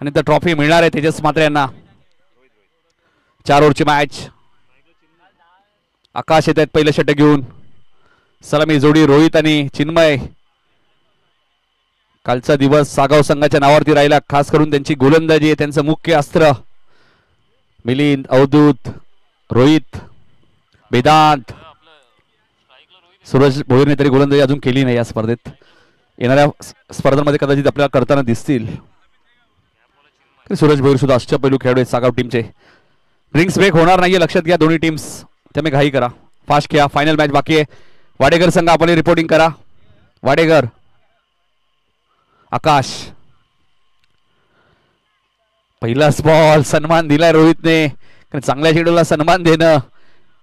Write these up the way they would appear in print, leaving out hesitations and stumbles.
आणि तर ट्रॉफी मिळणार आहे तेजस म्हात्रे यांना. 4 ओव्हरची मॅच. आकाश येत आहेत पहिलं षटक घेऊन. सलामी जोडी रोहित आणि चिन्मय. कालचा दिवस सागाव संघाच्या नावावरती राहिला, खास करून त्यांची गोलंदाजी आहे त्यांचं मुख्य अस्त्र. मिलिंद, अवधूत, रोहित, वेदांत, सूरज भोईरने तरी गोलंदाजी अजून केली नाही या स्पर्धेत. येणाऱ्या स्पर्धांमध्ये कदाचित आपल्याला करताना दिसतील. सूरज भोईर सुद्धा अष्टपैलू खेळाडू आहेत सागाव टीमचे. ड्रिंक्स ब्रेक होणार नाहीये, लक्षात घ्या दोन्ही टीम्स. त्यामुळे घाई करा, फास्ट खेळा, फायनल मॅच बाकी आहे. वाडेकर संघ आपण रिपोर्टिंग करा. वाडेकर, आकाश. पहिलाच बॉल, सन्मान दिलाय रोहितने. चांगल्या चेंडूला सन्मान देणं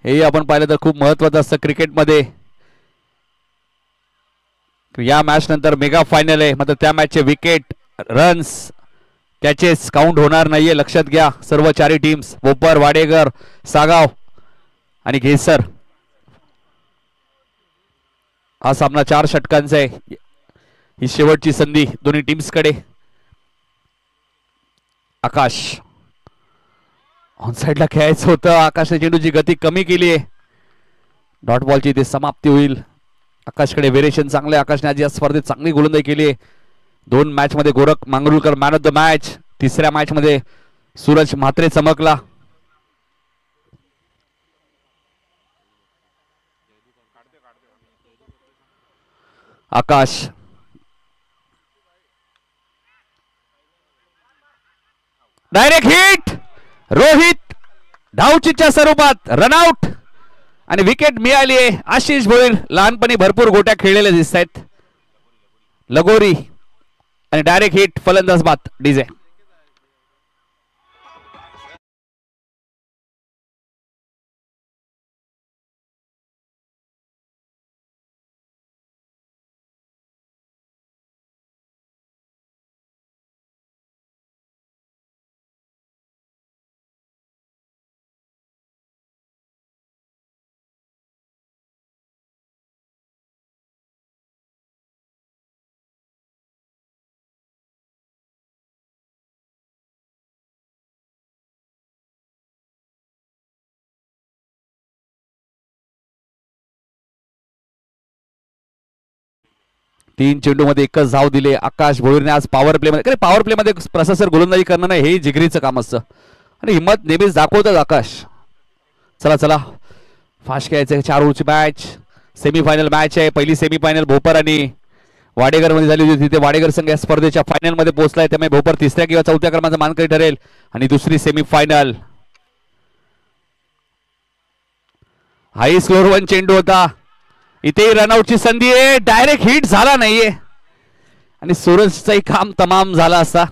हे आपण पाहिलं तर खूप महत्वाचं असतं क्रिकेटमध्ये. या मॅच नंतर मेगा फायनल आहे, मात्र त्या मॅचचे विकेट, रन्स, कॅचेस काउंट होणार नाहीये, लक्षात घ्या सर्व चारही टीम्स. बोपर, वाडेकर, सागाव आणि घेसर. हा सामना 4 षटकांचा आहे. ही शेवटची संधी दोन्ही टीम्स कडे. आकाश ऑन साइडला खेळायचं होतं, आकाशने चेंडूची गती कमी केली आहे. डॉट बॉलची इथे समाप्ती होईल. आकाशकडे व्हेरिएशन चांगले. आकाशने आज या स्पर्धेत चांगली गोलंदाजी केली आहे. 2 मॅच मध्ये Gorakh Mangrulkar man of the match. तिसऱ्या मॅच मध्ये सूरज म्हात्रे चमकला. Akash, direct hit. रोहित धावचीच्या स्वरूपात रनआउट आणि विकेट मिळाली आहे. आशिष भोईर लहानपणी भरपूर गोट्या खेळलेल्या दिसत आहेत. लगोरी आणि डायरेक्ट हिट, फलंदाज बाद. डीजे तीन चेंडूमध्ये एकच धाव दिले आकाश भोईरने आज पॉवर प्ले मध्ये. पॉवर प्ले मध्ये प्रशासर गोलंदाजी करणं नाही हे जिगरीचं काम असतं आणि हिंमत नेहमीच दाखवतात आकाश. चला चला फास्ट खेळायचं. 4 ओव्हरची मॅच, सेमीफायनल मॅच आहे. पहिली सेमीफायनल भोपर आणि वाडेकर मध्ये झाली होती. तिथे वाडेकर संघ या स्पर्धेच्या फायनल मध्ये पोहोचलाय, त्यामुळे भोपर 3ऱ्या किंवा 4थ्या क्रमांकाचा मानकरी ठरेल. आणि दुसरी सेमीफायनल, हाई स्कोर 1 चेंडू होता. इथे रनआउटची संधी आहे. डायरेक्ट हिट झाला नाहीये आणि सूरजचाही काम तमाम झाला असता.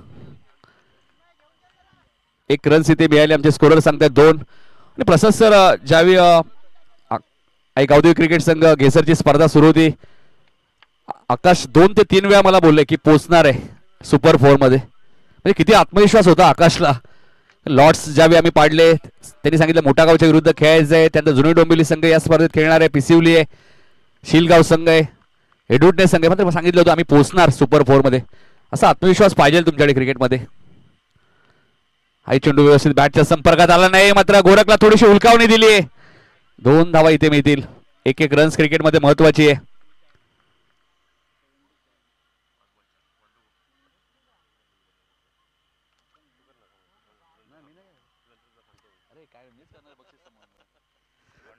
1 रन्स इथे मिळाले. आमचे स्कोरर सांगतात 2. आणि प्रसाद सर, ज्यावेळी गावदेवी क्रिकेट संघ घेसरची स्पर्धा सुरू होती, आकाश 2 ते 3 वेळा मला बोलले की पोचणार आहे सुपर 4 मध्ये. म्हणजे किती आत्मविश्वास होता आकाशला. लॉर्ड्स ज्यावेळी आम्ही पाडले, त्यांनी सांगितलं मोठागावच्या विरुद्ध खेळायचं आहे. त्यानंतर जुनी डोंबिवली संघ या स्पर्धेत खेळणार आहे. पिसिवली आहे, शिलगाव संघ आहे, एडुटने संघ आहे. मात्र सांगितलं होतं आम्ही पोहोचणार सुपर 4 मध्ये. असा आत्मविश्वास पाहिजे तुमच्याकडे क्रिकेटमध्ये. हाई चेंडू व्यवस्थित बॅटच्या संपर्कात आला नाही, मात्र गोरखला थोडीशी हुलकावणी दिली आहे. 2 धावा इथे मिळतील. 1-1 रन्स क्रिकेटमध्ये महत्वाची आहे.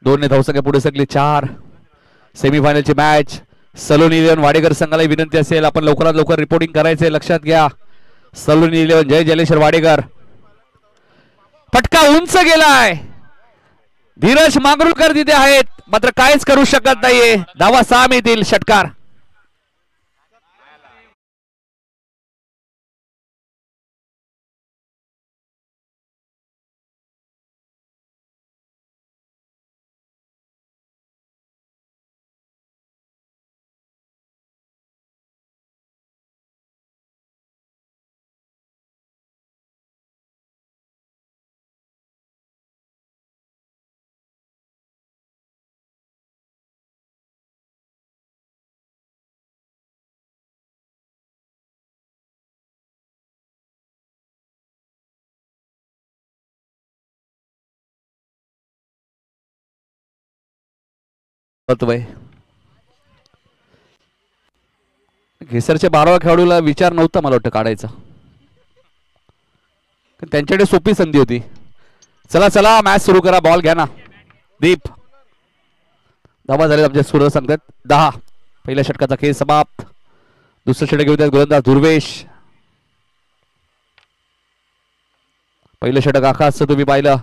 दोन धावसंख्या पुढे सरकली. 4 सेमीफायनलची मॅच. सलून 11 वाडेकर संघाला विनंती असेल आपण लवकरात लवकर रिपोर्टिंग करायचे, लक्षात घ्या. सलून 11 जय जलेश्वर वाडेकर. फटका उंच गेलाय. धीरज मांगरुळकर तिथे आहेत, मात्र काहीच करू शकत नाहीये. धावा 6 मिळतील. षटकार. घेसरच्या 12व्या खेळाडूला विचार नव्हता मला वाटतं काढायचा, त्यांच्याकडे सोपी संधी होती. चला चला मॅच सुरू करा, बॉल घ्या ना. दीप धावा झाले आमच्या सूरज सांगतात 10. पहिल्या षटकाचा खेळ समाप्त. दुसरं षटक घेऊन त्यात गोलंदाज दुर्वेश. पहिलं षटक आकाशचं तुम्ही पाहिलं.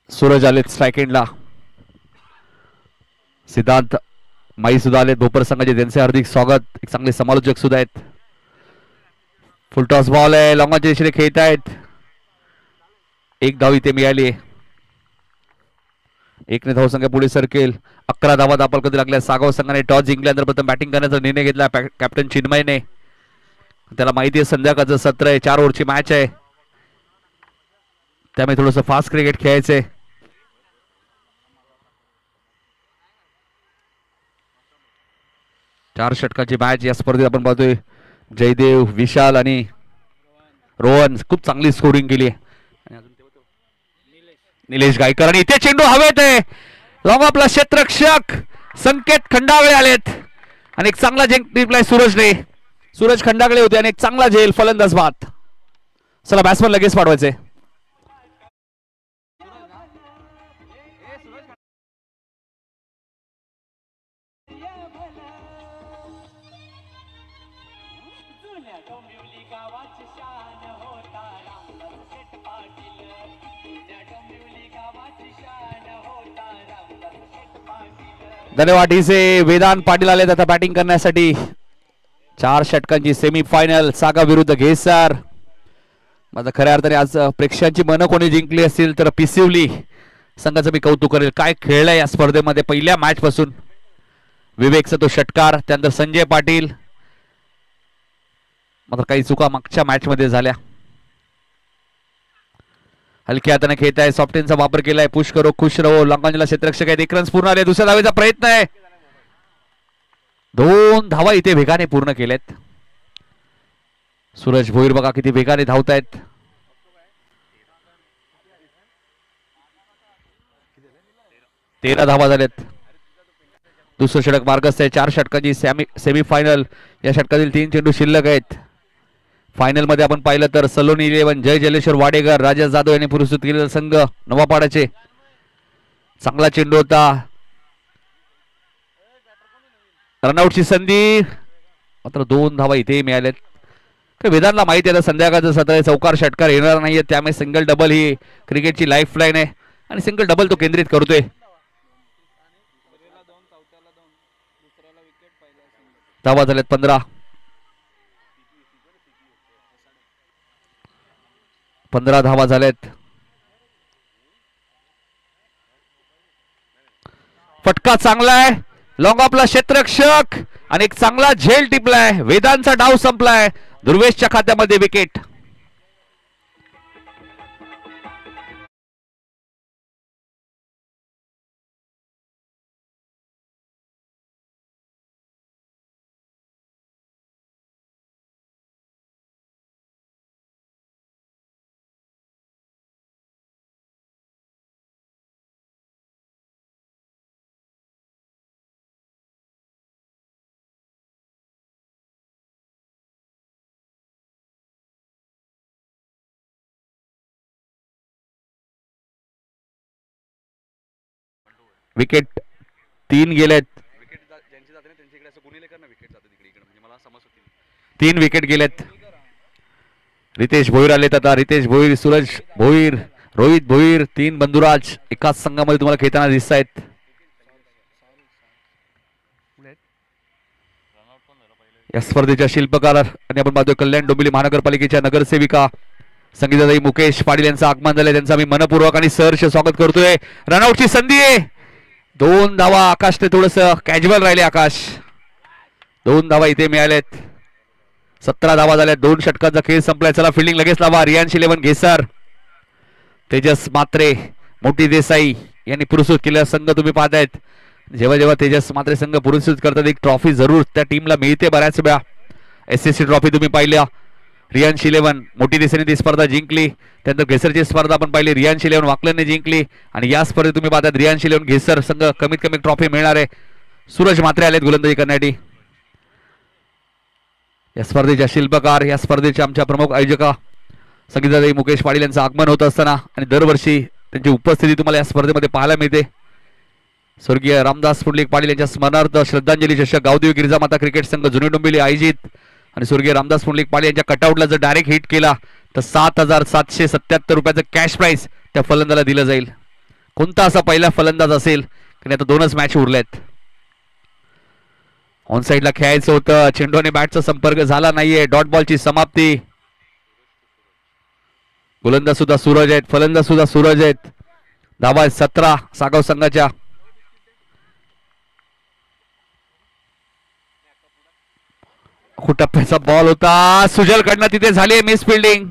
सूरज आलेत स्ट्राईक एंडला. सिद्धांत माई सुद्धा आलेत भोपर संघाचे, त्यांचे हार्दिक स्वागत. एक चांगले समालोचक सुद्धा आहेत. फुल टॉस बॉल आहे, लॉंगाच्या दिशेने खेळत आहेत. एक धाव इथे मिळाली. 1 ने धावसंख्या पुढे सरकेल. 11 धावा दाखल कधी लागल्या. सागाव संघाने टॉस जिंकल्यानंतर प्रथम बॅटिंग करण्याचा निर्णय घेतला कॅप्टन चिन्मयने. त्याला माहिती आहे संध्याकाळचं सत्र आहे, 4 ओव्हरची मॅच आहे, त्यामुळे थोडंसं फास्ट क्रिकेट खेळायचंय. चार षटकाची मॅच या स्पर्धेत आपण पाहतोय. जयदेव, विशाल आणि रोहन खूप चांगली स्कोरिंग केली आहे. निलेश गायकर आणि इथे चेंडू हवेत आहे. लॉंग ऑफला क्षेत्ररक्षक संकेत खंडागळे आलेत आणि एक चांगला झेल टिपलाय सूरजने. सूरज खंडागळे होते आणि एक चांगला झेल फलंदाज बाद. चला बॅट्समन लगेच पाठवायचे. धन्यवाद. डीसे वेदांत पाटील आले आता बॅटिंग करण्यासाठी. 4 षटकांची सेमी फायनल सागा विरुद्ध घेसर. माझा खऱ्या अर्थाने आज प्रेक्षकांची मनं कोणी जिंकली असतील तर पिसिवली संघाचं मी कौतुक करेल. काय खेळलाय या स्पर्धेमध्ये पहिल्या मॅच पासून. विवेकचा तो षटकार, त्यानंतर संजय पाटील. मात्र काही चुका मागच्या मॅच मध्ये झाल्या. हलक्या हाताने खेळत आहे, सॉफ्टेनचा वापर केलाय. पुश करो खुश रहो, लॉंगांजला क्षेत्ररक्षक आहेत. 1 रन पूर्ण आले. दुसऱ्या धावेचा प्रयत्न आहे. 2 धावा इथे वेगाने पूर्ण केलेत. सूरज भोईर बघा किती वेगाने धावतायत. तेरा धावा झालेत. दुसरं षटक मार्गस्थ आहे. 4 षटकांची सेमी फायनल. या षटकातील 3 चेंडू शिल्लक आहेत. फायनल मध्ये आपण पाहिलं तर सलोनी 11 जय जलेश्वर वाडेकर, राजा जाधव यांनी पुरस्कृत केलेला संघ नवापाड्याचे. चांगला चेंडू होता. रनआउटची संधी, मात्र 2 धावा इथे मिळाल्यात. वेदांतला माहिती आहे संध्याकाळचं सत्र चौकार षटकार येणार नाहीये, त्यामुळे सिंगल डबल ही क्रिकेटची लाईफ लाईन आहे आणि सिंगल डबल तो केंद्रित करतोय. धावा झाल्यात 15. 15 धावा झाल्यात. फटका चांगला आहे. लॉंग ऑफला क्षेत्ररक्षक आणि एक चांगला झेल टिपलाय. वेदांचा डाव संपलाय. दुर्वेशच्या खात्यामध्ये विकेट. विकेट 3 गेलेत. 3 विकेट गेलेत. रितेश भोईर आलेत आता. रितेश भोईर, सूरज भोईर, रोहित भोईर, 3 बंधुराज एकाच संघामध्ये तुम्हाला खेळताना दिसत आहेत. या स्पर्धेच्या शिल्पकार आणि आपण पाहतोय कल्याण डोंबिवली महानगरपालिकेच्या नगरसेविका संगीताताई मुकेश पाटील यांचं आगमन झालंय. त्यांचं आम्ही मनपूर्वक आणि सहर्ष स्वागत करतोय. रनआउटची संधी आहे. 2 धावा. आकाश ते थोडस कॅज्युअल राहिले. आकाश 2 धावा इथे मिळाल्यात. 17 धावा झाल्या. 2 षटकांचा खेळ संपलाय. चला फिल्डिंग लगेच लावा. रियांश 11 घेसर, तेजस मात्रे, मोठी देसाई यांनी पुरस्कृत केलेला संघ तुम्ही पाहतायत. जेव्हा जेव्हा तेजस मात्रे संघ पुरस्कृत करतात एक ट्रॉफी जरूर त्या टीमला मिळते बऱ्याच वेळा. SSC ट्रॉफी तुम्ही पाहिल्या, रियांश 11 मोठी दिशेने ती स्पर्धा जिंकली. त्यानंतर घेसरची स्पर्धा आपण पाहिली, रियांश 11 वाकलनने जिंकली. आणि या स्पर्धेत तुम्ही पाहतात रियांश 11 घेसर संघ कमीत कमी ट्रॉफी मिळणार आहे. सूरज म्हात्रे आलेत गोलंदाजी करण्यासाठी. या स्पर्धेच्या शिल्पकार, या स्पर्धेच्या आमच्या प्रमुख आयोजका संगीताताई मुकेश पाटील यांचं आगमन होत असताना आणि दरवर्षी त्यांची उपस्थिती तुम्हाला या स्पर्धेमध्ये पाहायला मिळते. स्वर्गीय रामदास पुंडलिक पाटील यांच्या स्मरणार्थ श्रद्धांजली चषक गावदेवी गिरिजामाता क्रिकेट संघ जुनी डोंबिवली आयोजित. आणि स्वर्गीय रामदास पुंडलिक पाटील यांच्या कटआउटला जर डायरेक्ट हिट केला तर 7,777 रुपयाचं कॅश प्राइस त्या फलंदाला दिलं जाईल. कोणता असा पहिला फलंदाज असेल की आता 2च मॅच उरल्यात. ऑन साईडला खेळायचं होतं, चेंडूने बॅटचा संपर्क झाला नाहीये. डॉट बॉलची समाप्ती. गोलंदाज सुद्धा सूरज आहेत, फलंदाज सुद्धा सूरज आहेत. धावा 17 सागाव संघाच्या. टप्प्याचा बॉल होता, सुजल कडनं तिथे झाली मिस फिल्डिंग.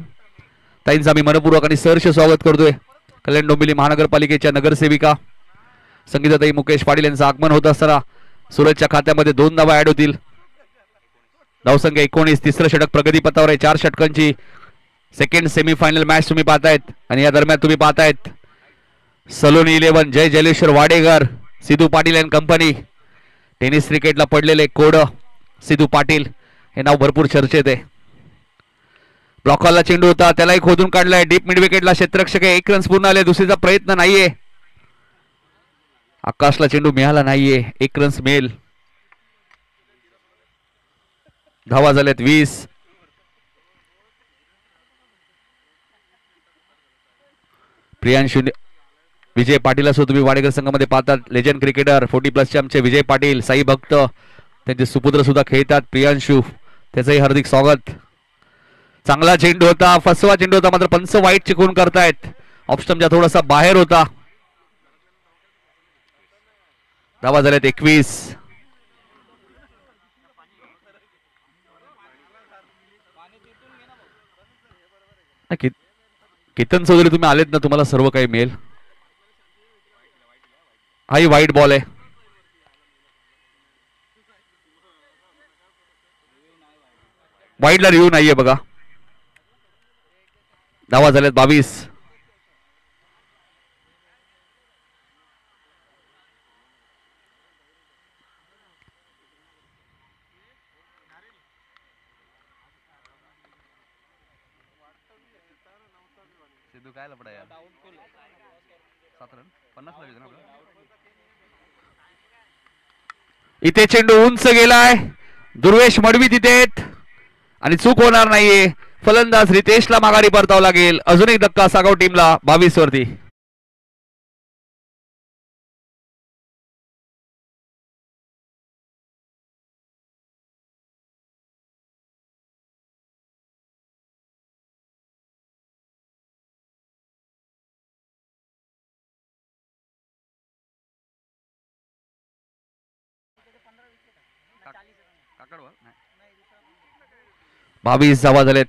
ताईंचा मी मनपूर्वक आणि सहर्ष स्वागत करतोय. कल्याण डोंबिवली महानगरपालिकेच्या नगरसेविका संगीताताई मुकेश पाटील यांचं आगमन होत असताना सूरजच्या खात्यामध्ये 2 धावा ऍड होतील. धावसंख्या 19. तिसरं षटक प्रगतीपथावर आहे. 4 षटकांची सेकंड सेमीफायनल मॅच तुम्ही पाहतायत. आणि या दरम्यान तुम्ही पाहतायत Saloni 11 Jay Jaleshwar Wadekar Siddhu Patil and company. Tennis क्रिकेटला पडलेले कोड सिद्धू पाटील हे नाव भरपूर चर्चेत आहे. ब्लॉकॉलला चेंडू होता, त्यालाही खोदून काढलाय. डीप मिड विकेटला क्षेत्ररक्षक 1 रन्स पूर्ण आले. दुसरीचा प्रयत्न नाहीये. आकाशला चेंडू मिळाला नाहीये. 1 रन्स मिळेल. धावा झाल्यात 20. प्रियांशु विजय पाटील असो तुम्ही वाडेकर संघामध्ये पाहतात. लेजंड क्रिकेटर 40+ आमचे विजय पाटील साई भक्त त्यांचे सुपुत्र सुद्धा खेळतात. प्रियांशु त्याचंही हार्दिक स्वागत. चांगला चेंडू होता, फसवा चेंडू होता, मात्र पंच वाईट चिकून करतायत. ऑफस्टंपच्या थोडासा बाहेर होता. धावा झाल्यात 21. केतन चौधरी तुम्ही आलेत ना, तुम्हाला सर्व काही मिळेल. हाही वाईट बॉल आहे. वाईडला रिव्ह्यू नाहीये बघा. धावा झाल्यात 22. सिद्धू काय लपडा यार. 7 रन 50 लागले ना. इथे चेंडू उंच गेलाय. दुर्वेश मडवी तिथे आणि चूक होणार नाहीये. फलंदाज रितेशला माघारी परतावं लागेल. अजून एक धक्का सागाव टीमला 22 वरती. बावीस धावा झालेत.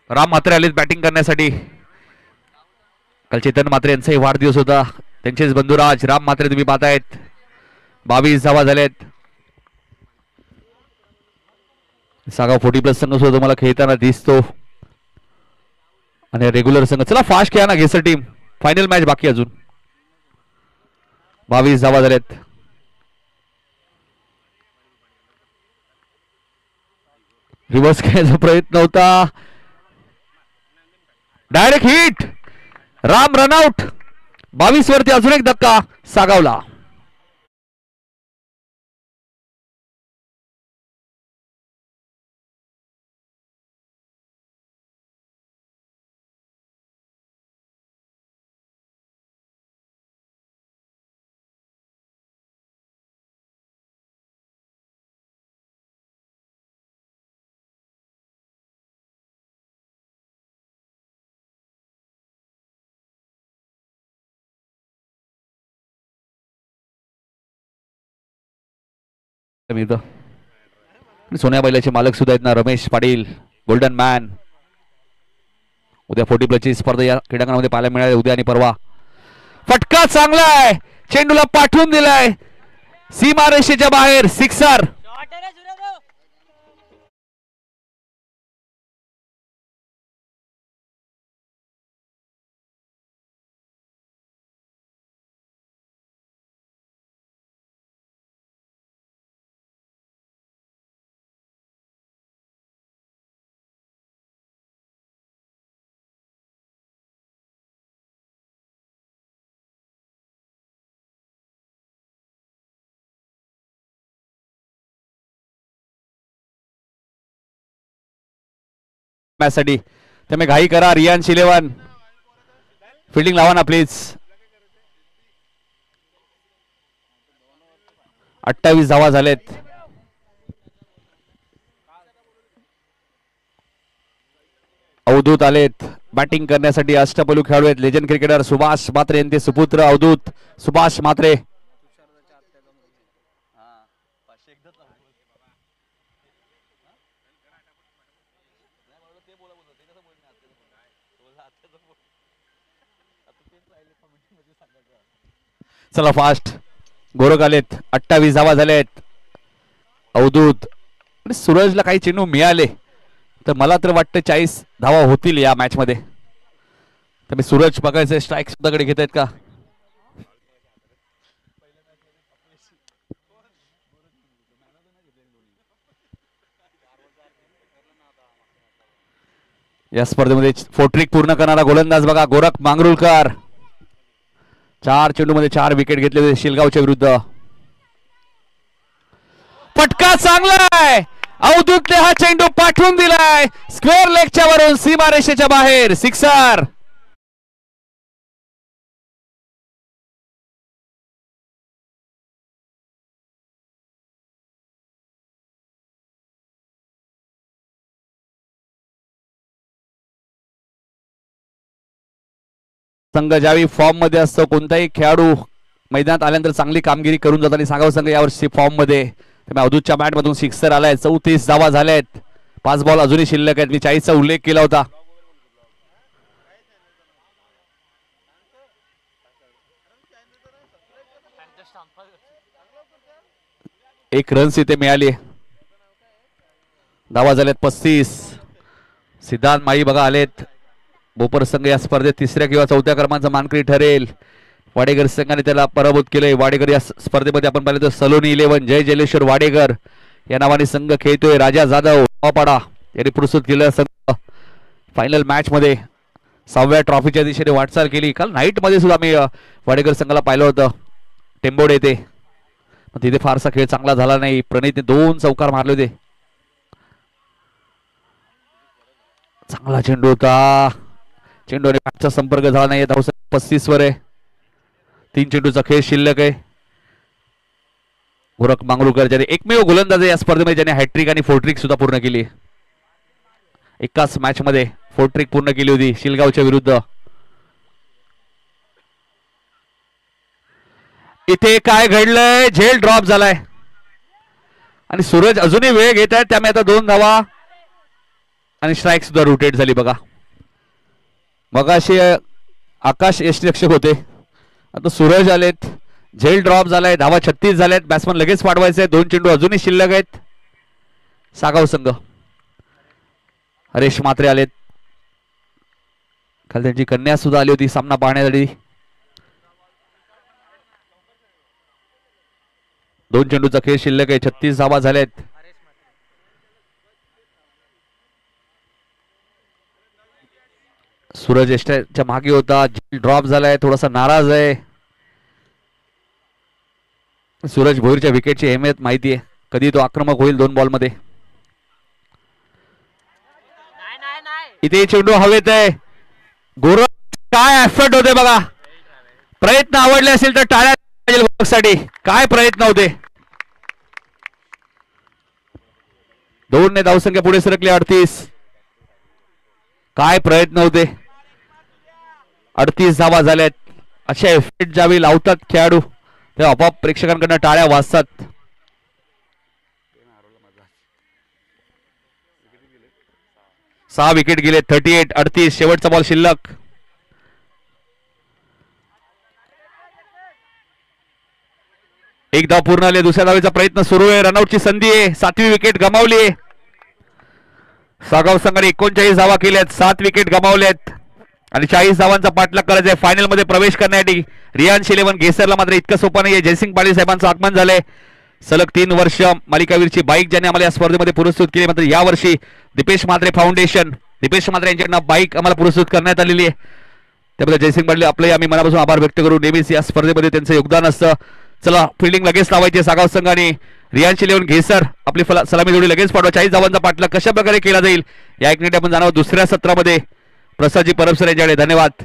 राम म्हात्रे आलेत बॅटिंग करण्यासाठी. काल चेतन म्हात्रे यांचाही वाढदिवस होता. त्यांचेच बंधुराज राम म्हात्रे तुम्ही पाहतायत. 22 धावा झालेत. सागाव 40+ संघ सुद्धा तुम्हाला खेळताना दिसतो आणि रेग्युलर संघ. चला फास्ट खेळा ना घेसर टीम. फायनल मॅच बाकी अजून. 22 धावा झालेत. रिव्हर्स खेळायचा प्रयत्न होता. Direct hit. राम रनआउट. 22 वरती अजून एक धक्का सागावला. सोन्या बैलाचे मालक सुद्धा आहेत ना रमेश पाटील गोल्डन मॅन. उद्या 40+ स्पर्धा या क्रीडांगणामध्ये पाहायला मिळाली उद्या आणि परवा. फटका चांगला आहे चेंडूला पाठवून दिलाय सीमारेषेच्या बाहेर सिक्सर. साठी तुम्ही घाई करा. रियान शिलेवान फिल्डिंग लावा ना प्लीज. 28 धावा झालेत. अवधूत आलेत बॅटिंग करण्यासाठी. अष्टपैलू खेळाडू आहेत लेजंड क्रिकेटर सुभाष म्हात्रे यांचे सुपुत्र अवधूत सुभाष म्हात्रे. चला फास्ट. गोरख आलेत 28 धावा झालेत. अवधूत आणि सूरजला काही चेंडू मिळाले तर मला तर वाटतं 40 धावा होतील या मॅच मध्ये. तर मी सूरज बघायचे स्ट्राईक सुद्धा कडे घेत आहेत का. या स्पर्धेमध्ये फोर्ट्रिक पूर्ण करणारा गोलंदाज बघा गोरख मांगरुळकर. 4 चेंडूमध्ये 4 विकेट घेतले शिलगावच्या विरुद्ध. फटका चांगला आहे अवधूतने हा चेंडू पाठवून दिलाय स्क्वेअर लेगच्या वरून सीमारेषेच्या बाहेर सिक्सर. संघ ज्यावेळी फॉर्म मध्ये असतो कोणताही खेळाडू मैदानात आल्यानंतर चांगली कामगिरी करून जातात आणि सांगावं संघ यावर्षी फॉर्म मध्ये. अवधूतच्या बॅट मधून सिक्सर आलाय. 34 धावा झाल्यात. 5 बॉल अजूनही शिल्लक आहेत. मी 40चा उल्लेख केला होता. एक रन्स इथे मिळाली. धावा झाल्यात 35. सिद्धांत माळी बघा आलेत. बोपर संघ या स्पर्धेत 3ऱ्या किंवा 4थ्या क्रमांकाचा मानकरी ठरेल. वाडेकर संघाने त्याला पराभूत केले. वाडेकर या स्पर्धेमध्ये आपण पाहिलं तर सलोनी 11 जय जलेश्वर वाडेकर या नावाने संघ खेळतोय. राजा जाधव पाडा यांनी पुरस्कृत केलं. संघ फायनल मॅच मध्ये 6व्या ट्रॉफीच्या दिशेने वाटचाल केली. काल नाईट मध्ये सुद्धा मी वाडेकर संघाला पाहिलं होतं टेंबोडे येथे. तिथे फारसा खेळ चांगला झाला नाही. प्रणितने 2 चौकार मारले होते. चांगला चेंडू होता. चेंडूने बॅटचा संपर्क झाला नाही. 35 वर आहे. 3 चेंडूचा खेळ शिल्लक आहे. गोरख मांगरुळकर ज्याने एकमेव गोलंदाज या स्पर्धेमध्ये ज्याने हॅट्रिक आणि फोर्ट्रिक सुद्धा पूर्ण केली. एकाच मॅच मध्ये फोर्ट्रिक पूर्ण केली होती शिलगावच्या विरुद्ध. इथे काय घडलंय झेल ड्रॉप झालाय आणि सूरज अजूनही वेळ घेत आहेत. त्यामुळे आता 2 धावा आणि स्ट्राईक सुद्धा रोटेट झाली बघा. मगाशी आकाश यष्टीरक्षक होते आता सूरज आलेत. झेल ड्रॉप झालाय. धावा 36 झाल्यात. बॅट्समन लगेच पाठवायचे. 2 चेंडू अजूनही शिल्लक आहेत. सागाव संघ हरेश म्हात्रे आलेत. काल त्यांची कन्या सुद्धा आली होती सामना पाहण्यासाठी. 2 चेंडूचा खेळ शिल्लक आहे. 36 धावा झाल्यात. सूरज एस्ट्राच्या मागे होता. ड्रॉप झालाय. थोडासा नाराज आहे. सूरज भोईरच्या विकेटची अहमियत माहिती आहे. कधी तो आक्रमक होईल 2 बॉल मध्ये. इथे चेंडू हवेत आहे. गोरख काय एफर्ट होते बघा. प्रयत्न आवडले असेल तर टाळ्या पाहिजे गोरखसाठी. काय प्रयत्न होते. 2 ने धावसंख्या पुढे सरकली 38. काय प्रयत्न होते. 38 धावा झाल्यात. अशा एफर्ट ज्यावेळी लावतात खेळाडू तेव्हा आपोआप प्रेक्षकांकडून टाळ्या वाजतात. 6 विकेट गेले. 38-38. शेवटचा बॉल शिल्लक. एक धाव पूर्ण आले. दुसऱ्या धावेचा प्रयत्न सुरू आहे. रनआउटची संधी आहे. 7वी विकेट गमावली. सागाव संघाने 39 धावा केल्यात. 7 विकेट गमावल्यात आणि 40 धावांचा पाठलाग करायचा आहे फायनल मध्ये प्रवेश करण्यासाठी. रियांश 11 गेसरला मात्र इतकं सोपं नाहीये. जयसिंग पाटील साहेबांचं आगमन झालंय. सलग 3 वर्ष मालिकावीरची बाईक ज्यांनी आम्हाला या स्पर्धेमध्ये पुरस्कृत केली. मात्र यावर्षी दीपेश म्हात्रे फाउंडेशन, दीपेश म्हात्रे यांच्याकडनं बाईक आम्हाला पुरस्कृत करण्यात आलेली आहे. त्याबद्दल जयसिंग पाटील आपले आम्ही मनापासून आभार व्यक्त करू. नेहमीच या स्पर्धेमध्ये त्यांचं योगदान असतं. चला फिल्डिंग लगेच लावायची. सागाव संघाने रियांश 11 घेसर आपली सलामी जोडी लगेच पाठवा. 40 धावांचा पाठलाग कशा प्रकारे केला जाईल या एक मिनिट आपण जाणार दुसऱ्या सत्रामध्ये. प्रसादजी परबसर यांच्याकडे धन्यवाद.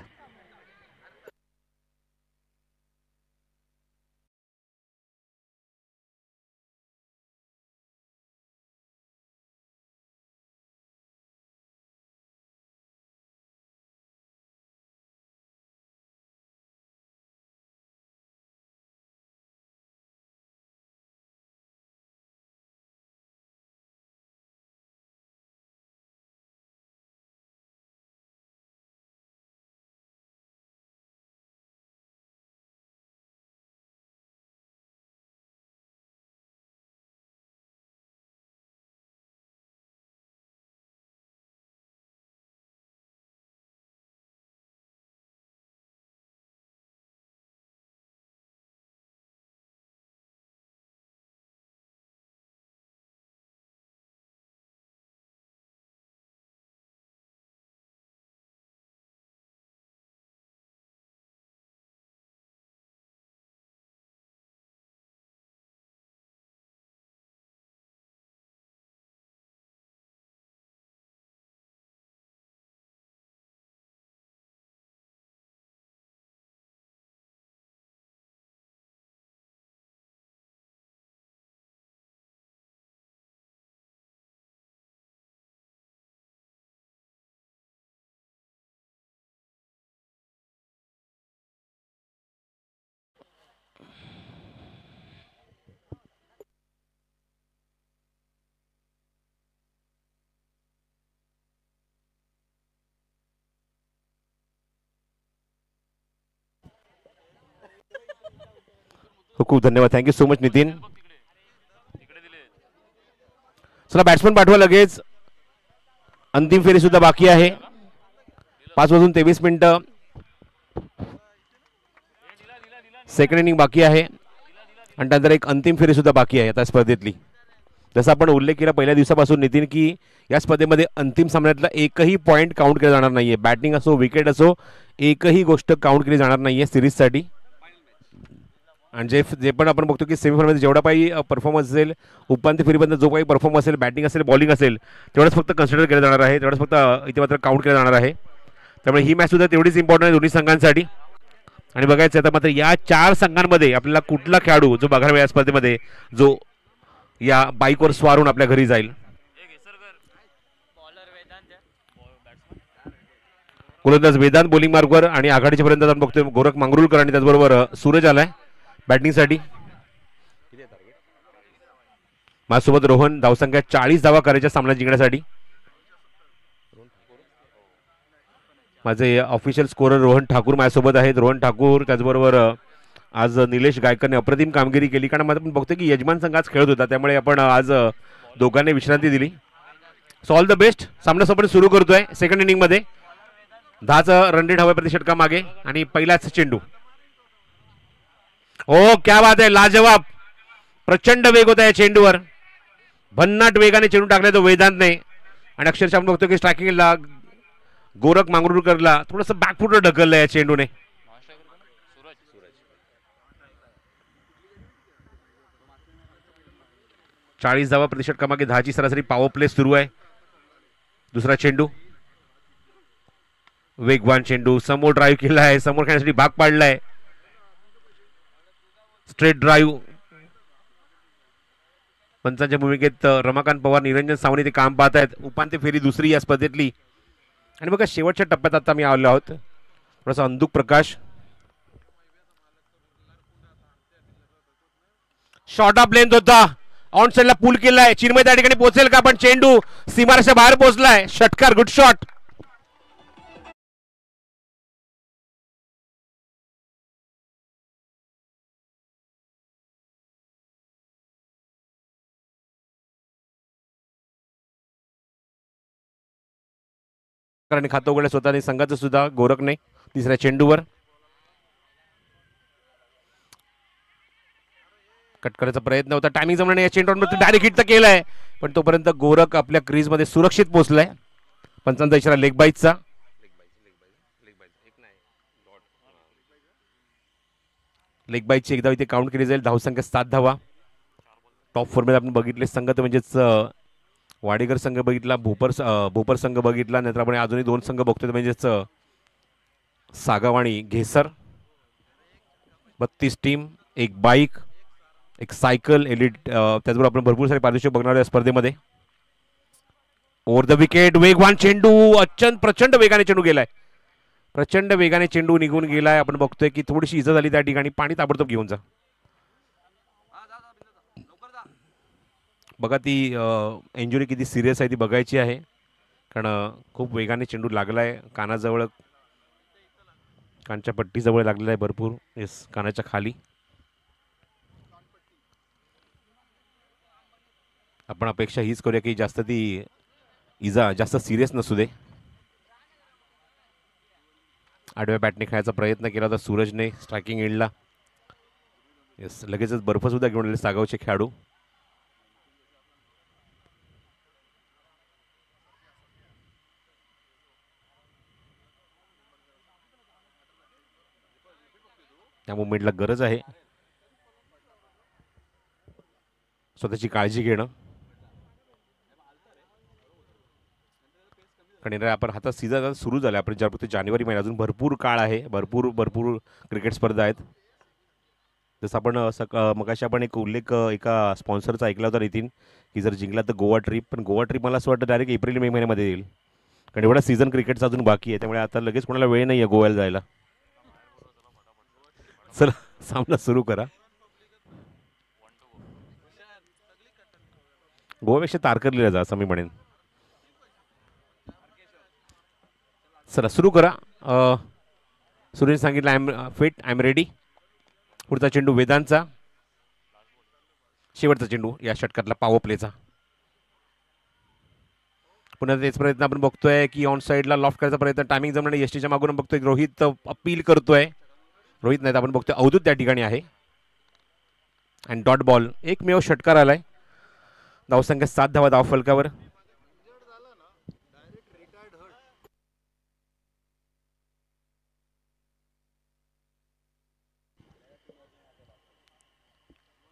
खूप धन्यवाद. Thank you so much Nitin. चला बॅट्समन पाठवा लगेच. अंतिम फेरी सुद्धा बाकी आहे. 5:23 सेकंड इनिंग बाकी आहे आणि त्यानंतर एक अंतिम फेरी सुद्धा बाकी आहे आता स्पर्धेतली. जसं आपण उल्लेख केला पहिल्या दिवसापासून नितीन की या स्पर्धेमध्ये अंतिम सामन्यातला एकही पॉईंट काउंट केला जाणार नाहीये. बॅटिंग असो विकेट असो एकही गोष्ट काउंट केली जाणार नाहीये सिरीजसाठी. आणि जे पण आपण बघतो की सेमीफायनलमध्ये जेवढा काही परफॉर्मन्स असेल, उपांत्य फेरीपर्यंत जो काही परफॉर्मन्स असेल, बॅटिंग असेल, बॉलिंग असेल, तेवढंच फक्त कन्सिडर केलं जाणार आहे. तेवढंच फक्त इथे मात्र काउंट केलं जाणार आहे. त्यामुळे ही मॅच सुद्धा तेवढीच इम्पॉर्टंट आहे दोन्ही संघांसाठी. आणि बघायचं आता मात्र या 4 संघांमध्ये आपल्याला कुठला खेळाडू जो बघायला या स्पर्धेमध्ये जो या बाईकवर स्वारून आपल्या घरी जाईल. गोलंदाज वेदांत बॉलिंग मार्गवर आणि आघाडीच्या पर्यंत आपण बघतोय गोरख मांगरुळकर आणि त्याचबरोबर सूरज आलाय बॅटिंगसाठी. माझ्यासोबत रोहन. धावसंख्या 40 धावा करायच्या सामना जिंकण्यासाठी. माझे ऑफिशियल स्कोरर रोहन ठाकूर माझ्यासोबत आहेत. रोहन ठाकूर त्याचबरोबर आज निलेश गायकरने अप्रतिम कामगिरी केली. कारण आपण बघतो की यजमान संघ आज खेळत होता त्यामुळे आपण आज दोघांनी विश्रांती दिली. So all the best. सामना आपण सुरू करतोय सेकंड इनिंग मध्ये. 10चा रन रेट हवा प्रति षटका मागे आणि पहिलाच चेंडू. ओ क्या बात आहे. लाजवाब. प्रचंड वेग होता या चेंडूवर. भन्नाट वेगाने चेंडू टाकला तो वेदांतने आणि अक्षरशः आपण बघतो की स्ट्रायकिंगला गोरख मांगरुळकरला थोडंसं बॅकफुटवर ढकललं या चेंडूने. चाळीस धावा प्रति षटकामागे 10ची सरासरी पॉवर प्ले सुरू आहे. दुसरा चेंडू. वेगवान चेंडू. समोर ड्राईव्ह केला आहे. समोर खेळण्यासाठी भाग पाडलाय. Straight drive. पंचांच्या भूमिकेत रमाकांत पवार, निरंजन सावंत ते काम पाहत आहेत. उपांत्य फेरी दुसरी या स्पर्धेतली. आणि बघा शेवटच्या टप्प्यात आता आम्ही आलो आहोत. थोडासा अंधुक प्रकाश. शॉर्ट ऑफ लेंथ होता. ऑन साईडला पूल केलाय. चिन्मय त्या ठिकाणी पोहोचेल का, पण चेंडू सीमारेषा बाहेर पोहोचलाय. षटकार, गुड शॉट. खातं उघडलं स्वतःने संघाचं सुद्धा गोरखने तिसऱ्या चेंडूवर. कट करायचा प्रयत्न होता, टायमिंग जमल्याने या चेंडूवर डायरेक्ट हिट तर केलाय, पण तोपर्यंत गोरख आपल्या क्रीज मध्ये सुरक्षित पोहोचलाय. पंचांचा इशारा लेग बाईटचा. लेग बाईटची एकदा इथे काउंट केली जाईल. धावसंख्या 7 धावा. टॉप 4 मध्ये आपण बघितले संघ तर म्हणजेच वाडेकर संघ बघितला, भोपर संघ बघितला, नंतर आपण अजूनही 2 संघ बघतोय म्हणजेच सागाव आणि घेसर. 32 टीम, एक बाईक, एक सायकल, एलिट, त्याचबरोबर आपण भरपूर सारे पारितोषिक बघणार या स्पर्धेमध्ये. ओव्हर द विकेट, वेगवान चेंडू, प्रचंड वेगाने चेंडू गेलाय. प्रचंड वेगाने चेंडू निघून गेलाय. आपण बघतोय की थोडीशी इजा झाली त्या ठिकाणी. पाणी ताबडतोब घेऊन जा. बघा ती इंजुरी किती सिरियस आहे ती बघायची आहे, कारण खूप वेगाने चेंडू लागलाय. कानाजवळ, कानच्या पट्टीजवळ लागलेला आहे भरपूर. येस, कानाच्या खाली. आपण अपेक्षा हीच करूया की जास्त ती इजा जास्त सिरियस नसू दे. आडव्या बॅटने खेळायचा प्रयत्न केला होता सूरजने स्ट्रायकिंग एंडला. येस, लगेचच बर्फ सुद्धा घेऊन आले सागावचे खेळाडू. त्या मुवमेंटला गरज आहे, स्वतःची काळजी घेणं. कारण आपण हातात सीझन सुरू झाला. आपण ज्या फक्त जानेवारी महिना, अजून भरपूर काळ आहे, भरपूर क्रिकेट स्पर्धा आहेत. जसं आपण मगाशी आपण एक उल्लेख एका स्पॉन्सरचा ऐकला होता नितीन, की जर जिंकला तर गोवा ट्रिप. पण गोवा ट्रिप मला असं वाटतं डायरेक्ट एप्रिल मे महिन्यामध्ये येईल, कारण एवढा सीझन क्रिकेटचा अजून बाकी आहे. त्यामुळे आता लगेच कोणाला वेळ नाही आहे गोव्याला जायला. चला सामना सुरू करा. गोव्यापेक्षा तारकर्लीला जा असं मी म्हणेन. चला सुरू करा. सुरेश सांगितलं I am fit, I am ready. पुढचा चेंडू वेदांचा, शेवटचा चेंडू या षटकातला पॉवर प्लेचा. पुन्हा तेच प्रयत्न आपण बघतोय की ऑन साईडला लॉफ्ट करायचा प्रयत्न, टायमिंग जमणार नाही. एसटीच्या मागून बघतोय रोहित अपील करतोय. रोहित नाही तर आपण बघतोय अवधूत त्या ठिकाणी आहे. आणि डॉट बॉल, एकमेव षटकार आलाय. धावसंख्या 7 धावा धाव फलकावर.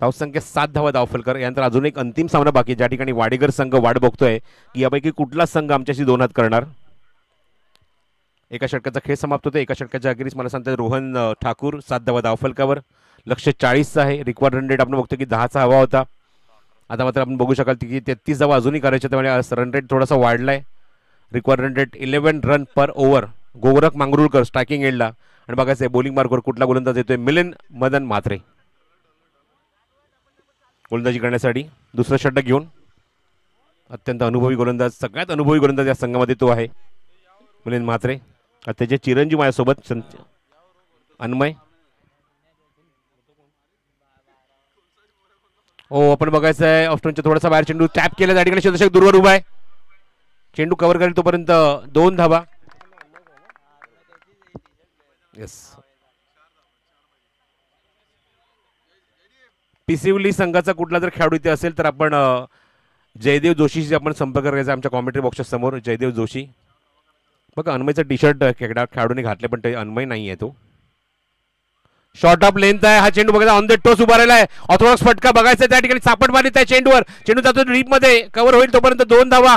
धावसंख्या 7 धावा धाव फलकर. यानंतर अजून एक अंतिम सामना बाकी, ज्या ठिकाणी वाडेकर संघ वाट बघतोय की यापैकी कुठला संघ आमच्याशी 2 हात करणार. एका षटकाचा खेळ समाप्त होतो. एका षटकाच्या अखेरीस मला सांगतात रोहन ठाकूर 7 धावा धाव फलकावर. लक्ष्य 40चं आहे. रिक्वायर्ड रन रेट आपण बघतो की 10चा हवा होता. आता मात्र आपण बघू शकाल की 33 धावा अजूनही करायच्या, त्यामुळे रन रेट थोडासा वाढलाय. रिक्वायर्ड रन रेट 11 रन पर ओव्हर. गोरख मांगरुळकर स्ट्रायकिंग एंडला. आणि बघायचं आहे बॉलिंग मार्कवर कुठला गोलंदाज येतोय. मिलिंद मदन म्हात्रे गोलंदाजी करण्यासाठी दुसरं षटक घेऊन. अत्यंत अनुभवी गोलंदाज, सगळ्यात अनुभवी गोलंदाज या संघामध्ये तो आहे मिलिंद म्हात्रे. त्याचे चिरंजीव माझ्यासोबत अन्मय. हो, आपण बघायचं आहे ऑस्ट्रेलियाच्या थोडासा बाहेर चेंडू टॅप केला. त्या ठिकाणी क्षेत्ररक्षक दूरवर उभा आहे. चेंडू कव्हर करेल तोपर्यंत 2 धावा. येस, पिसिवली संघाचा कुठला जर खेळाडू इथे असेल तर आपण जयदेव जोशीशी आपण संपर्क करायचा आमच्या कॉमेंट्री बॉक्सच्या समोर. जयदेव जोशी बघा, अन्मयचं टी शर्ट खेळाडूने घातले पण ते अन्मय नाही आहे तो. शॉर्ट ऑफ लेंथ आहे. हा चेंडू बघायचा ऑन द टोस उभा राहिला आहे. ऑर्थोडॉक्स फटका बघायचा त्या ठिकाणी. सापट मारली त्या चेंडूवर. चेंडू जातो डीप मध्ये, कव्हर होईल तोपर्यंत 2 धावा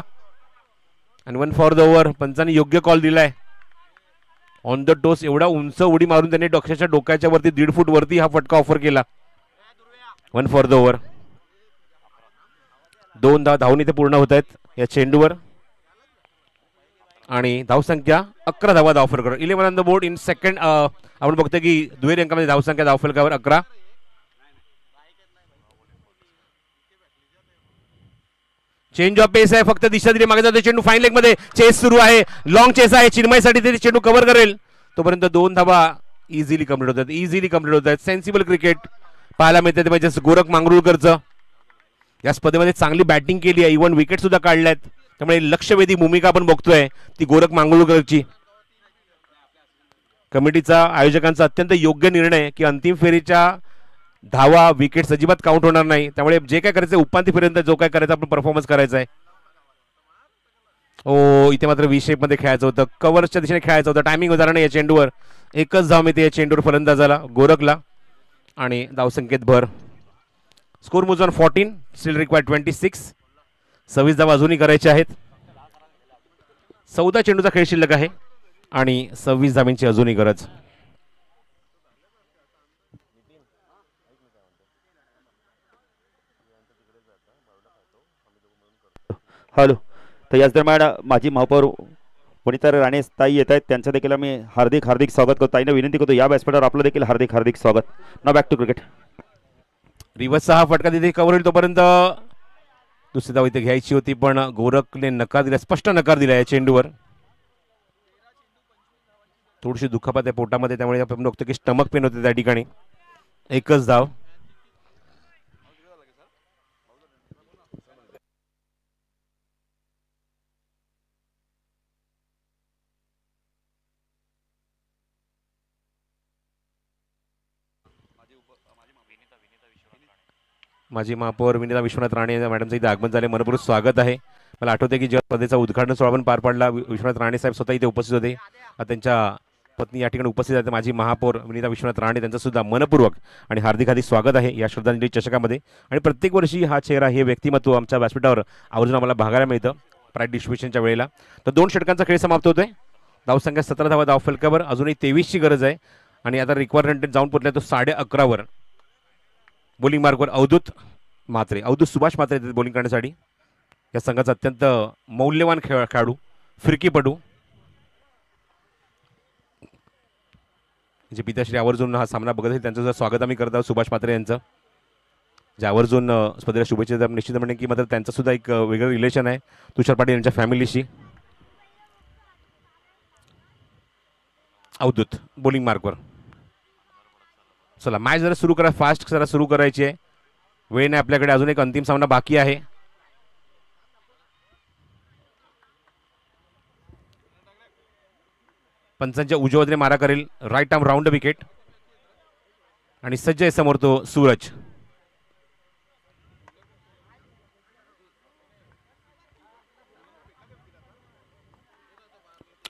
आणि 1 फॉर द ओव्हर. पंचांनी योग्य कॉल दिलाय. ऑन द टोस एवढा उंच उडी मारून त्याने डोक्याच्या वरती 1.5 फूट वरती हा फटका ऑफर केला. 1 फॉर द ओव्हर. 2 धावून इथे पूर्ण होत आहेत या चेंडूवर. आणि धावसंख्या 11 धावा धाव फलकावर. 11 on the board in second. आपण बघतोय की दुहेरी अंकामध्ये धावसंख्या धाव फलकावर 11. चेंज ऑफ पेस आहे, फक्त दिशा दिली मागे जातो चेंडू. फाईन लेग मध्ये चेस सुरू आहे, लॉंग चेस आहे. चिन्मयसाठी ते चेंडू कव्हर करेल तोपर्यंत 2 धावा इझिली कंप्लीट होतात. सेन्सिबल क्रिकेट पाहायला मिळते. म्हणजे गोरख मांगरुळकरचं या स्पर्धेमध्ये चांगली बॅटिंग केली आहे, इव्हन विकेट सुद्धा काढल्यात. त्यामुळे लक्षवेधी भूमिका आपण बघतोय ती गोरख मांगरुळकरची. कमिटीचा आयोजकांचा अत्यंत योग्य निर्णय की अंतिम फेरीच्या धावा विकेट्स अजिबात काउंट होणार नाही. त्यामुळे जे काय करायचं उपांत्य फेरीनंतर जो काय करायचं आपण परफॉर्मन्स करायचा आहे. ओ इथे मात्र व्ही शेप मध्ये खेळायचं होतं, कव्हर्सच्या दिशेने खेळायचं होतं. टायमिंग झाला नाही या चेंडूवर. एकच धाव मिळते या चेंडूवर फलंदाजाला गोरखला आणि धावसंख्येत भर. स्कोर मोज ऑन 14, स्टील रिक्वायर्ड 26. 26 धावा अजूनही करायचे आहेत. 14 चेंडूचा खेळ शिल्लक आहे आणि 26 धावांची अजूनही गरज. हॅलो. तर याच दरम्यान माजी महापौर वनिता राणे ताई येत आहेत, त्यांचं देखील आम्ही हार्दिक स्वागत करतो. ताईंना विनंती करतो या व्यासपीठावर आपलं देखील हार्दिक स्वागत. नाव बॅक टू क्रिकेट. रिव्हर्सचा हा फटका तिथे कव्हर होईल तोपर्यंत दुसरी धाव इथे घ्यायची होती, पण गोरखने नकार दिला, स्पष्ट नकार दिला या चेंडूवर. थोडीशी दुखापत आहे पोटामध्ये, त्यामुळे आपण बघतो की स्टमक पेन होते त्या ठिकाणी. एकच धाव. माजी महापौर विनिता विश्वनाथ राणे मॅडमचं इथे आगमन झाले, मनपूर्वक स्वागत आहे. मला आठवते की जेव्हा स्पर्धेचा उद्घाटन सोहळा पण पार पडला, विश्वनाथ राणे साहेब स्वतः इथे उपस्थित होते. त्यांच्या पत्नी या ठिकाणी उपस्थित आहेत माजी महापौर विनिता विश्वनाथ राणे, त्यांचं सुद्धा मनपूर्वक आणि हार्दिक स्वागत आहे या श्रद्धांजली चषकामध्ये. आणि प्रत्येक वर्षी हा चेहरा, हे व्यक्तिमत्व आमच्या व्यासपीठावर आवर्जून आम्हाला बघायला मिळतं प्राईज डिस्ट्रीब्युशनच्या वेळेला. तर 2 षटकांचा खेळ समाप्त होतोय. धावसंख्या 17 धावा धाव फलकावर, अजूनही 23ची गरज आहे. आणि आता रिक्वायरमेंट जाऊन पोहोचल्या तो 11:30वर. बॉलिंग मार्कवर अवधूत सुभाष म्हात्रे बॉलिंग करण्यासाठी. या संघाचा अत्यंत मौल्यवान खेळाडू, फिरकीपटू, जे पिताश्री आवर्जून हा सामना बघत आहेत त्यांचं सुद्धा स्वागत आम्ही करत आहोत. सुभाष म्हात्रे यांचं जे आवर्जून स्पर्धेला शुभेच्छा निश्चित म्हणणे की मात्र त्यांचं सुद्धा एक वेगळं रिलेशन आहे तुषार पाटील यांच्या फॅमिलीशी. अवधूत बॉलिंग मार्कवर. चला मॅच जरा सुरू करा, फास्ट जरा सुरू करायची आहे, वेळ नाही आपल्याकडे. अजून एक अंतिम सामना बाकी आहे. पंचांच्या उजवदने मारा करेल, राईट आर्म राऊंड विकेट आणि सज्ज आहे समोर तो सूरज.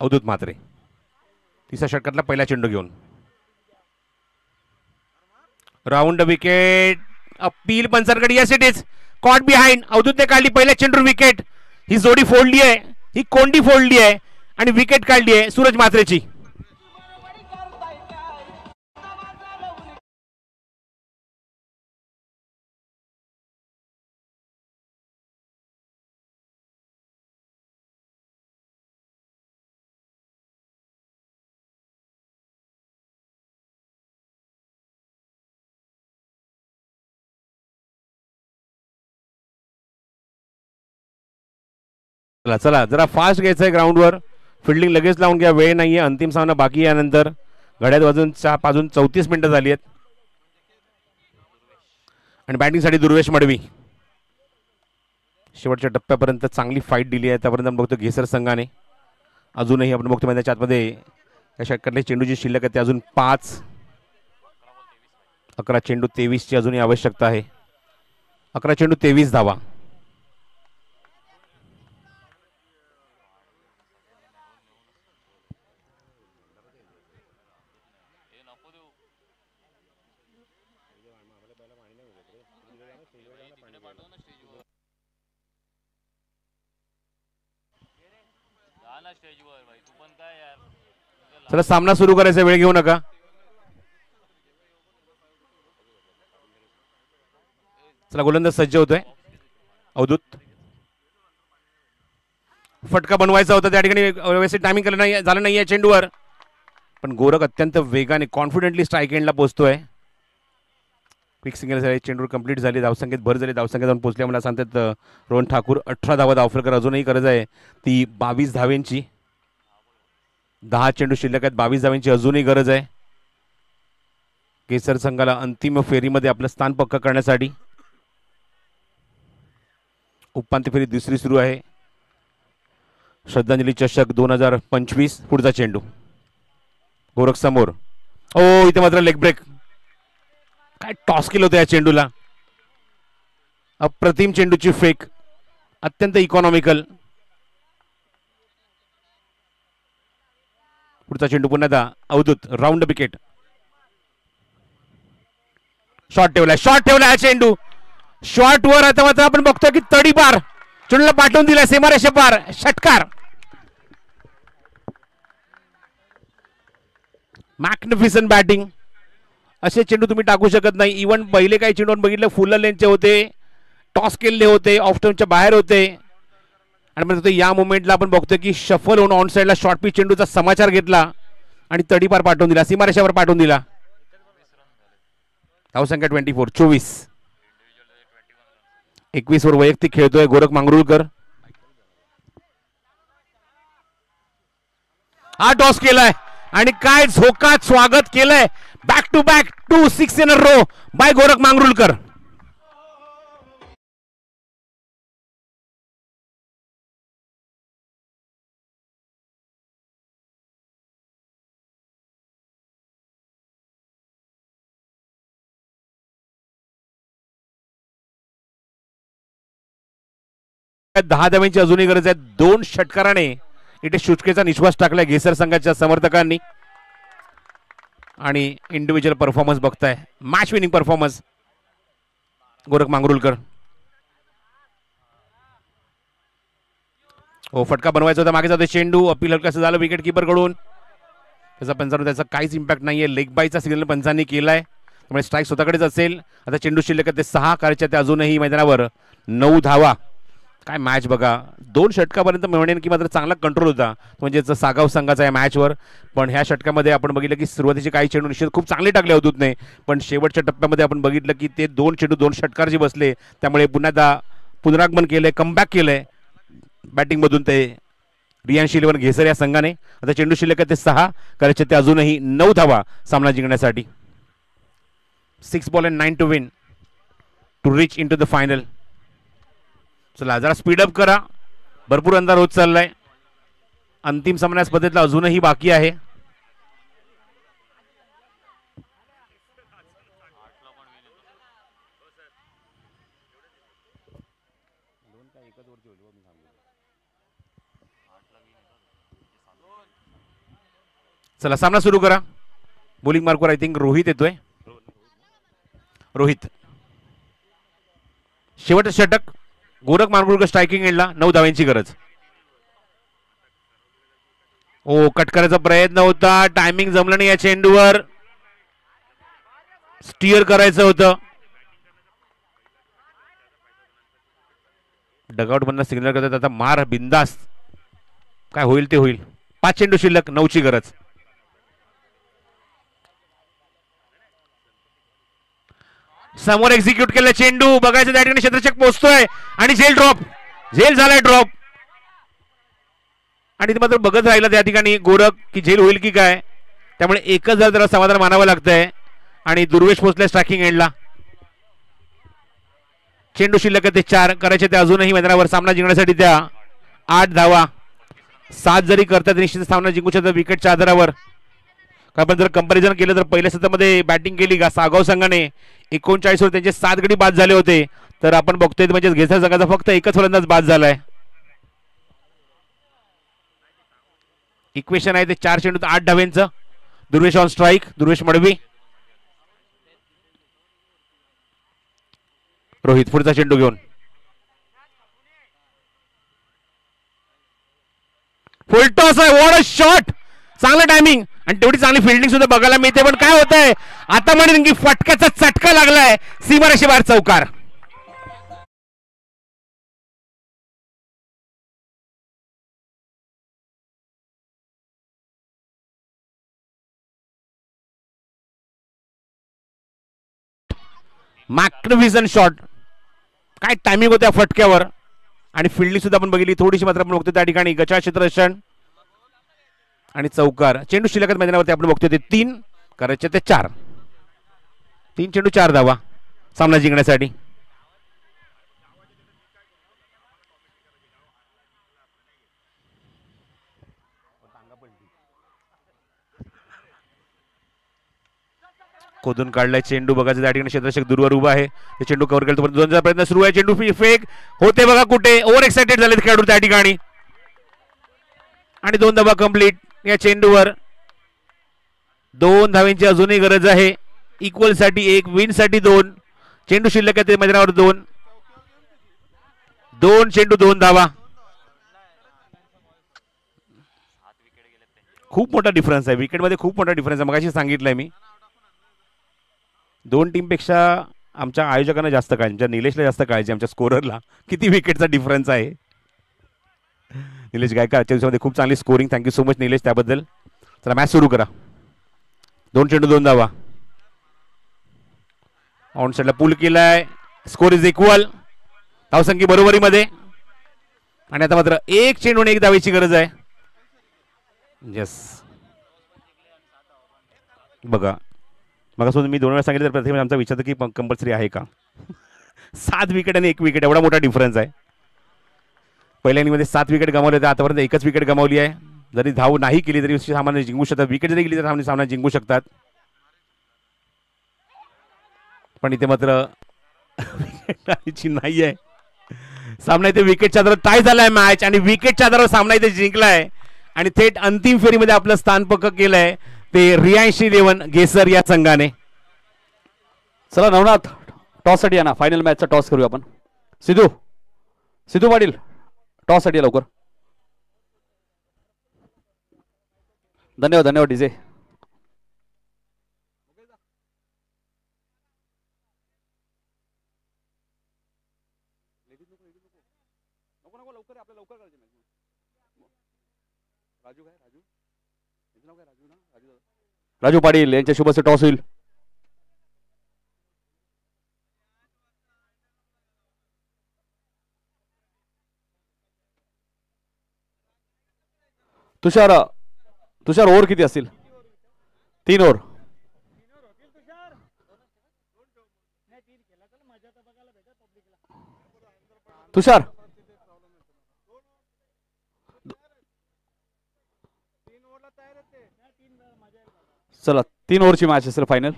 अवधूत म्हात्रे तिसऱ्या षटकातला पहिला चेंडू घेऊन राऊंड विकेट. अपील पंचांकडे. Yes it is caught behind. अवधूतने काढली पहिल्या चेंडूवर विकेट. ही जोडी फोडली आहे, ही कोंडी फोडली आहे आणि विकेट काढली आहे सूरज म्हात्रेची. चला जरा फास्ट घ्यायचंय ग्राउंडवर. फिल्डिंग लगेच लावून घ्या, वेळ नाहीये, अंतिम सामना बाकी आहे. यानंतर घड्याळ वाजून 34 मिनिटं झाली आहेत. आणि बॅटिंगसाठी दुर्वेश मडवी. शेवटच्या टप्प्यापर्यंत चांगली फाईट दिली आहे त्यापर्यंत आपण बघतो घेसर संघाने. अजूनही आपण बघतो मैदानाच्या आतमध्ये या षटकातले चेंडू जी शिल्लक आहे ते अजून 5. 11 चेंडू 23ची अजूनही आवश्यकता आहे. 11 चेंडू 23 धावा. चला सामना सुरू करायचा, वेळ घेऊ नका. चला गोलंदाज सज्ज होतोय. अवधूत फटका बनवायचा होता त्या ठिकाणी, व्यवस्थित टायमिंग झालं नाही आहे चेंडूवर, पण गोरख अत्यंत वेगाने कॉन्फिडेंटली स्ट्राईक एंडला पोहोचतोय. क्विक सिंगल झाले, चेंडूर कंप्लीट झाली, धावसंख्येत भर झाली, धावसंख्येत जाऊन पोहोचल्या मला सांगतात रोहन ठाकूर. 18 धावा धावफलकर अजूनही गरज आहे ती 22 धावेंची. 10 चेंडू शिल्लक आहेत, 22 धावेंची अजूनही गरज आहे केसर संघाला अंतिम फेरीमध्ये आपलं स्थान पक्क करण्यासाठी. उपांत्य फेरी दुसरी सुरू आहे. श्रद्धांजली चषक 2025. पुढचा चेंडू गोरख समोर. ओ इथे मात्र लेग ब्रेक. काय टॉस केलं होतं या चेंडूला. अप्रतिम चेंडूची फेक, अत्यंत इकॉनॉमिकल. पुढचा चेंडू पुन्हा अवधूत. Round wicket. शॉट ठेवलाय हा चेंडू. शॉट वर आता मात्र आपण बघतोय की तडीपार चेंडूला पाठवून दिला सीमारेषे पार. षटकार. Magnificent batting. असे चेंडू तुम्ही टाकू शकत नाही. इव्हन पहिले काही चेंडू बघितलं फुल लेनचे होते, टॉस केलेले होते, ऑफ टर्नच्या बाहेर होते. आणि मग या मोमेंटला आपण बघतोय की शफल होऊन ऑन साईडला शॉर्ट पिच चेंडूचा समाचार घेतला आणि तडीपार पाठवून दिला, सीमारेषावर पाठवून दिला. धावसंख्या 24. 21 वर वैयक्तिक खेळतोय गोरख मांगरुळकर. हा टॉस केलाय आणि काय झोकात स्वागत केलंय. Back to back 2 6 in a row by Gorakh Mangrulkar. दहा धाव्यांची अजूनही गरज आहे. 2 षटकाराने इथे शुचकेचा निश्वास टाकलाय घेसर संघाच्या समर्थकांनी. आणि इंडिव्हिज्युअल परफॉर्मन्स बघताय, मॅच विनिंग परफॉर्मन्स गोरख मांगरुळकर. हो फटका बनवायचा होता, मागे जातो चेंडू. अपील हलकं झालं विकेट किपर कडून. त्याचा पंचांवर त्याचा काहीच इम्पॅक्ट नाहीये. लेग बायचा सिग्नल पंचांनी केलाय, त्यामुळे स्ट्राईक स्वतःकडेच असेल. आता चेंडू शिल्लक ते 6 करायच्या त्या अजूनही मैदानावर 9 धावा. काय मॅच बघा. 2 षटकापर्यंत म्हणेन की मात्र चांगला कंट्रोल होता म्हणजेच सागाव संघाचा या मॅचवर. पण ह्या षटकामध्ये आपण बघितलं की सुरुवातीचे काही चेंडू निश्चित खूप चांगले टाकले अवधूतने, पण शेवटच्या टप्प्यामध्ये आपण बघितलं की ते 2 चेंडू 2 षटकार जे बसले त्यामुळे पुन्हा पुनरागमन केलंय, कमबॅक केलंय बॅटिंगमधून ते रियांशी 11 घेसर या संघाने. आता चेंडू शिल्लक ते 6 करायचे ते अजूनही 9 धावा सामना जिंकण्यासाठी. 6 ball and 9 to win to reach in to the final. चला जरा स्पीडअप करा, भरपूर अंधार होत चाललाय. अंतिम सामना स्पर्धेतला अजूनही बाकी आहे. चला सामना सुरू करा. बॉलिंग मार्कवर आय थिंक रोहित येतोय. रोहित शेवटचं षटक. गोरख मांगरुळकर स्ट्रायकिंग एंडला. 9 धाव्यांची गरज. ओ कट करायचा प्रयत्न होता, टायमिंग जमलं नाही या चेंडूवर. स्टीअर करायचं होतं. डगआउट मधनं सिग्नल करतात आता मार बिंदास. काय होईल ते होईल. 5 चेंडू शिल्लक, 9ची गरज. समोर एक्झिक्यूट केलं चेंडू. बघायचं त्या ठिकाणी क्षेत्ररक्षक पोहोचतोय आणि झेल ड्रॉप. झेल झालाय ड्रॉप. आणि ते मात्र बघत राहिला त्या ठिकाणी गोरख की झेल होईल की काय. त्यामुळे एकच जर त्याला समाधान मानावं लागतंय आणि दुर्वेश पोहोचलाय स्ट्रायकिंग एंडला. चेंडू शिल्लक ते 4 करायचे ते अजूनही मैदानावर. सामना जिंकण्यासाठी त्या 8 धावा. 7 जरी करतात निश्चित सामना जिंकू शकतात विकेटच्या आधारावर. आपण जर कंपॅरिझन केलं तर पहिल्या सत्रामध्ये बॅटिंग केली का सागाव संघाने 39 वर त्यांचे 7 गडी बाद झाले होते, तर आपण बघतोय म्हणजे घेसर संघाचा फक्त एकच फलंदाज बाद झालाय. इक्वेशन आहे ते 4 चेंडू 8 धाव्यांचं. Durvesh on strike. दुर्वेश मडवी. रोहित पुढचा चेंडू घेऊन. फुल टॉस आहे. What a shot. चांगलं टायमिंग आणि तेवढी चांगली फिल्डिंग सुद्धा बघायला मिळते. पण काय होत आहे आता म्हणेन की फटक्याचा चटका लागलाय. सीमारेषे बाहेर चौकार. मॅग्निफिसंट शॉट, काय टायमिंग होत्या फटक्यावर, आणि फिल्डिंग सुद्धा आपण बघितली थोडीशी मात्र आपण बघतो त्या ठिकाणी गचा क्षेत्ररक्षण आणि चौकार. चेंडू शिल्लक मैदानावरती आपण बघतोय ते 3 करायचे ते 4. 3 चेंडू 4 धावा सामना जिंकण्यासाठी. खोदून काढलाय चेंडू, बघायचं त्या ठिकाणी क्षेत्ररक्षक दूरवर उभा आहे, ते चेंडू कव्हर केला तोपर्यंत 2 प्रयत्न सुरू आहे. चेंडू फेक होते बघा कुठे, ओव्हर एक्साइटेड झाले खेळाडू त्या ठिकाणी, आणि 2 धावा कंप्लीट या चेंडूवर. 2 धावांची अजूनही गरज आहे, इक्वल साठी 1, विन साठी 2. चेंडू शिल्लक आहे मैदानावर 2 चेंडू 2 धावा. खूप मोठा डिफरन्स आहे विकेटमध्ये, खूप मोठा डिफरन्स आहे. मगाशी सांगितलंय मी, 2 टीमपेक्षा आमच्या आयोजकांना जास्त काळजी, आमच्या निलेशला जास्त काळजी, आमच्या स्कोररला किती विकेटचा डिफरन्स आहे. निलेश गायकवाड आजच्या दिवसामध्ये खूप चांगली scoring, thank you so much Nilesh त्याबद्दल. चला मॅच सुरू करा. 2 चेंडू 2 धावा. ऑन साईडला पुल केलाय, स्कोर इज इक्वल, धावसंख्या बरोबरीमध्ये, आणि आता मात्र 1 चेंडून 1 धावेची गरज आहे. येस, बघा मग मी 2 वेळा सांगितलं तर प्रथम आमचा विचार की कंपल्सरी आहे का. 7 विकेट आणि 1 विकेट एवढा मोठा डिफरन्स आहे. पहिल्या इनिंगमध्ये 7 विकेट गमावले होते, आतापर्यंत 1च विकेट गमावली आहे. जरी धाव नाही केली तरी सामना जिंकू शकतात, विकेट जरी गेली तर सामना जिंकू शकतात. पण इथे मात्र विकेट नाही आहे. सामना इथे विकेटच्या आधारावर टाय झालाय मॅच, आणि विकेटच्या आधारावर सामना इथे जिंकलाय, आणि थेट अंतिम फेरीमध्ये आपलं स्थान पक्क केलंय ते रियांशी 11 गेसर या संघाने. चला नवनाथ, टॉस साठी या ना, फायनल मॅचचा टॉस करूया आपण. सिद्धू पाटील टॉस साठी लवकर. धन्यवाद डीजे. राजू पाटील यांच्या शुभ टॉस होईल. तुषार ओव्हर किती असतील? 3 ओव्हर. तुषार चला 3 ओव्हरची मॅच असेल फायनल.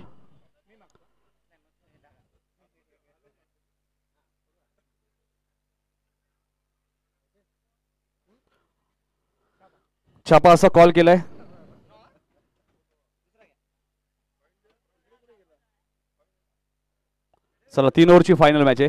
छापा असा कॉल केलाय. चला 3 ओव्हरची फायनल मॅच आहे.